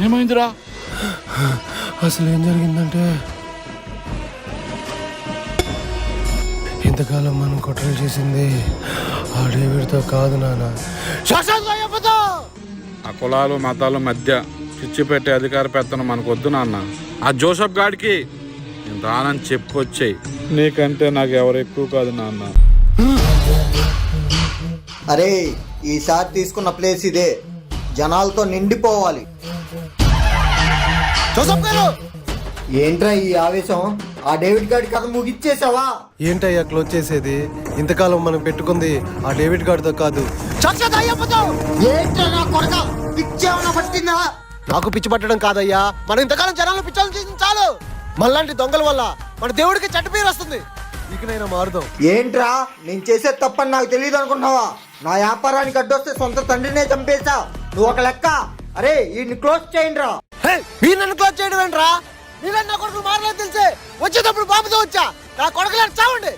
ఏమైందిరా? అసలు ఏం జరిగిందంటే ఇంతకాలం మనం కుట్రలు చేసింది ఆ డేవిడ్తో కాదు నాన్న, ఆ కులాలు మతాల మధ్య చిచ్చు పెట్టే అధికార పెత్తనం మనకు వద్దు నాన్న. ఆ జోసఫ్ గాడికి నేను రానని చెప్పొచ్చాయి. నీకంటే నాకు ఎవరు ఎక్కువ కాదు నాన్న. అరే ఈసారి తీసుకున్న ప్లేస్ ఇదే, జనాలతో నిండిపోవాలి. జోసఫ్ గారు, ఏంట్రా ఈ ఆవేశం? ఆ డేవిడ్ గాడి కథ ముగిచ్చేసావా? ఏంటయ్యా క్లోజ్ చేసేది? ఇంతకాలం మనం పెట్టుకుంది ఆ డేవిడ్ గాడితో కాదు. ఏంట్రా నా కొడక, పిచ్చేమన్నా పట్టిందా? నాకు పిచ్చి పట్టడం కాదయ్యా, మనం ఇంతకాలం జనాలు పిచ్చాలను చేసింది చాలు. మనలాంటి దొంగల వల్ల మన దేవుడికి చెడ్డ పేరు వస్తుంది. ఇకనైనా మారుదాం. ఏంట్రా నేను చేసే తప్పని నాకు తెలియదు అనుకుంటున్నావా? నా వ్యాపారానికి అడ్డొస్తే సొంత తండ్రినే చంపేశా, నువ్వు ఒక లెక్క. అరే వీడిని క్లోజ్ చేయండి రా. మీరు నన్ను క్లోజ్ చేయడం ఏంట్రా? మీరు నా కొడుకులు మారలేదు తెలిసే వచ్చేటప్పుడు బాబుతో వచ్చా. నా కొడుకులు చావండి.